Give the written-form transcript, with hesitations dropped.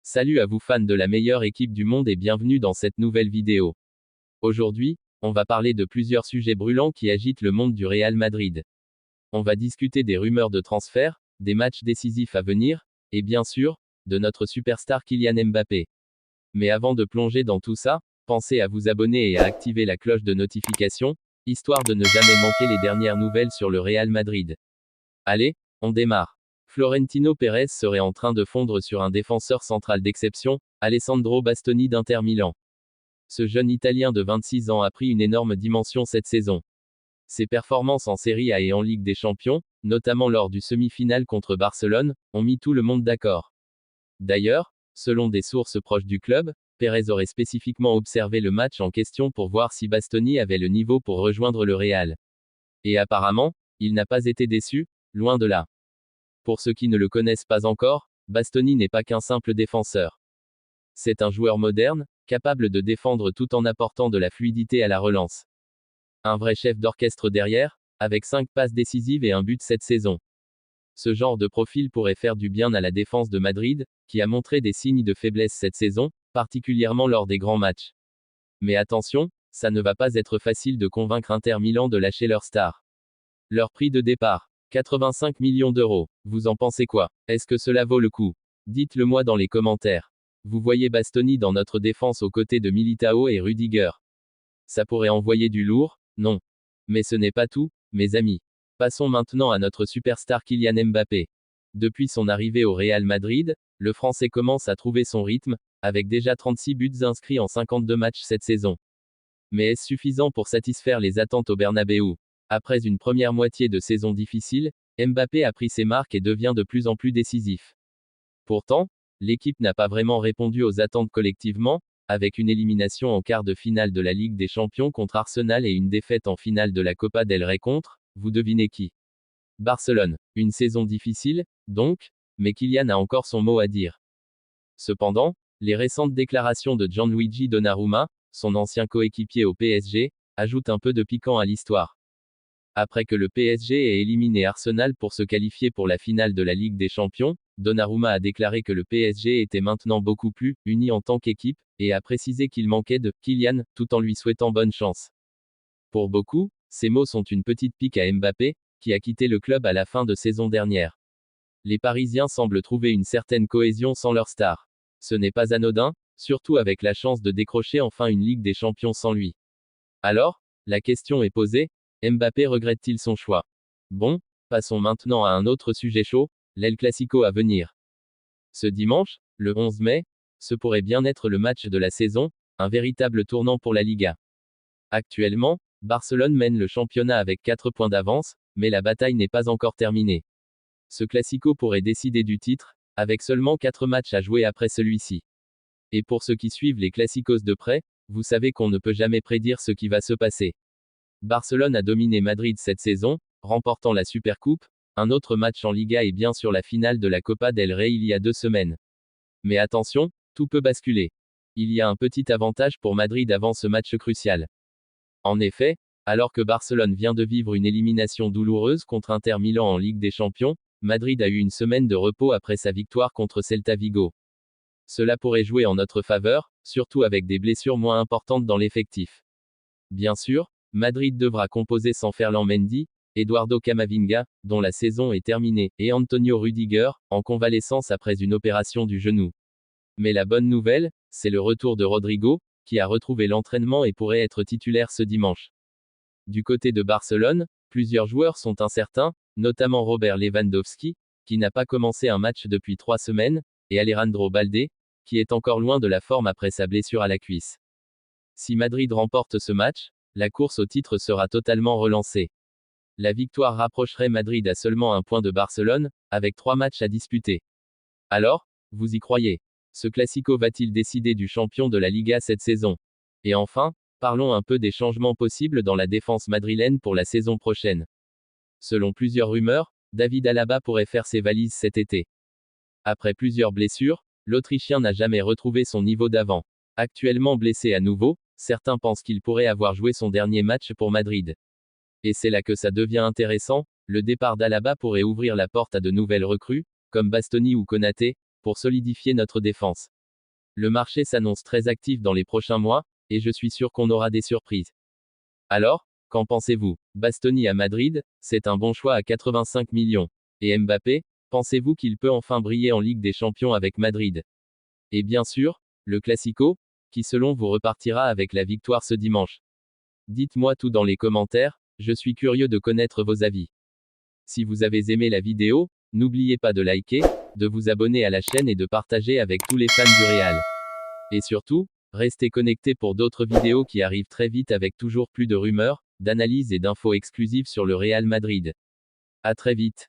Salut à vous fans de la meilleure équipe du monde et bienvenue dans cette nouvelle vidéo. Aujourd'hui, on va parler de plusieurs sujets brûlants qui agitent le monde du Real Madrid. On va discuter des rumeurs de transfert, des matchs décisifs à venir, et bien sûr, de notre superstar Kylian Mbappé. Mais avant de plonger dans tout ça, pensez à vous abonner et à activer la cloche de notification, histoire de ne jamais manquer les dernières nouvelles sur le Real Madrid. Allez, on démarre. Florentino Pérez serait en train de fondre sur un défenseur central d'exception, Alessandro Bastoni d'Inter Milan. Ce jeune Italien de 26 ans a pris une énorme dimension cette saison. Ses performances en Serie A et en Ligue des Champions, notamment lors du semi-finale contre Barcelone, ont mis tout le monde d'accord. D'ailleurs, selon des sources proches du club, Pérez aurait spécifiquement observé le match en question pour voir si Bastoni avait le niveau pour rejoindre le Real. Et apparemment, il n'a pas été déçu, loin de là. Pour ceux qui ne le connaissent pas encore, Bastoni n'est pas qu'un simple défenseur. C'est un joueur moderne, capable de défendre tout en apportant de la fluidité à la relance. Un vrai chef d'orchestre derrière, avec 5 passes décisives et un but cette saison. Ce genre de profil pourrait faire du bien à la défense de Madrid, qui a montré des signes de faiblesse cette saison, particulièrement lors des grands matchs. Mais attention, ça ne va pas être facile de convaincre Inter Milan de lâcher leur star. Leur prix de départ, 85 millions d'euros. Vous en pensez quoi? Est-ce que cela vaut le coup? Dites-le moi dans les commentaires. Vous voyez Bastoni dans notre défense aux côtés de Militao et Rudiger. Ça pourrait envoyer du lourd, non? Mais ce n'est pas tout, mes amis. Passons maintenant à notre superstar Kylian Mbappé. Depuis son arrivée au Real Madrid, le Français commence à trouver son rythme, avec déjà 36 buts inscrits en 52 matchs cette saison. Mais est-ce suffisant pour satisfaire les attentes au Bernabéu? Après une première moitié de saison difficile, Mbappé a pris ses marques et devient de plus en plus décisif. Pourtant, l'équipe n'a pas vraiment répondu aux attentes collectivement, avec une élimination en quart de finale de la Ligue des Champions contre Arsenal et une défaite en finale de la Copa del Rey contre, vous devinez qui? Barcelone. Une saison difficile, donc, mais Kylian a encore son mot à dire. Cependant, les récentes déclarations de Gianluigi Donnarumma, son ancien coéquipier au PSG, ajoutent un peu de piquant à l'histoire. Après que le PSG ait éliminé Arsenal pour se qualifier pour la finale de la Ligue des Champions, Donnarumma a déclaré que le PSG était maintenant beaucoup plus uni en tant qu'équipe, et a précisé qu'il manquait de Kylian, tout en lui souhaitant bonne chance. Pour beaucoup, ces mots sont une petite pique à Mbappé, qui a quitté le club à la fin de saison dernière. Les Parisiens semblent trouver une certaine cohésion sans leur star. Ce n'est pas anodin, surtout avec la chance de décrocher enfin une Ligue des Champions sans lui. Alors, la question est posée, Mbappé regrette-t-il son choix? Bon, passons maintenant à un autre sujet chaud, l'El Clasico à venir. Ce dimanche, le 11 mai, ce pourrait bien être le match de la saison, un véritable tournant pour la Liga. Actuellement, Barcelone mène le championnat avec 4 points d'avance, mais la bataille n'est pas encore terminée. Ce Clasico pourrait décider du titre, avec seulement 4 matchs à jouer après celui-ci. Et pour ceux qui suivent les Clasicos de près, vous savez qu'on ne peut jamais prédire ce qui va se passer. Barcelone a dominé Madrid cette saison, remportant la Supercoupe, un autre match en Liga et bien sûr la finale de la Copa del Rey il y a 2 semaines. Mais attention, tout peut basculer. Il y a un petit avantage pour Madrid avant ce match crucial. En effet, alors que Barcelone vient de vivre une élimination douloureuse contre Inter Milan en Ligue des Champions, Madrid a eu une semaine de repos après sa victoire contre Celta Vigo. Cela pourrait jouer en notre faveur, surtout avec des blessures moins importantes dans l'effectif. Bien sûr, Madrid devra composer sans Ferland Mendy, Eduardo Camavinga, dont la saison est terminée, et Antonio Rudiger, en convalescence après une opération du genou. Mais la bonne nouvelle, c'est le retour de Rodrigo, qui a retrouvé l'entraînement et pourrait être titulaire ce dimanche. Du côté de Barcelone, plusieurs joueurs sont incertains, notamment Robert Lewandowski, qui n'a pas commencé un match depuis 3 semaines, et Alejandro Balde, qui est encore loin de la forme après sa blessure à la cuisse. Si Madrid remporte ce match, la course au titre sera totalement relancée. La victoire rapprocherait Madrid à seulement 1 point de Barcelone, avec 3 matchs à disputer. Alors, vous y croyez? Ce Clasico va-t-il décider du champion de la Liga cette saison? Et enfin, parlons un peu des changements possibles dans la défense madrilène pour la saison prochaine. Selon plusieurs rumeurs, David Alaba pourrait faire ses valises cet été. Après plusieurs blessures, l'Autrichien n'a jamais retrouvé son niveau d'avant. Actuellement blessé à nouveau, certains pensent qu'il pourrait avoir joué son dernier match pour Madrid. Et c'est là que ça devient intéressant, le départ d'Alaba pourrait ouvrir la porte à de nouvelles recrues, comme Bastoni ou Konaté, pour solidifier notre défense. Le marché s'annonce très actif dans les prochains mois, et je suis sûr qu'on aura des surprises. Alors, qu'en pensez-vous? Bastoni à Madrid, c'est un bon choix à 85 millions. Et Mbappé, pensez-vous qu'il peut enfin briller en Ligue des Champions avec Madrid? Et bien sûr, le Classico, qui selon vous repartira avec la victoire ce dimanche. Dites-moi tout dans les commentaires, je suis curieux de connaître vos avis. Si vous avez aimé la vidéo, n'oubliez pas de liker, de vous abonner à la chaîne et de partager avec tous les fans du Real. Et surtout, restez connectés pour d'autres vidéos qui arrivent très vite avec toujours plus de rumeurs, d'analyses et d'infos exclusives sur le Real Madrid. À très vite.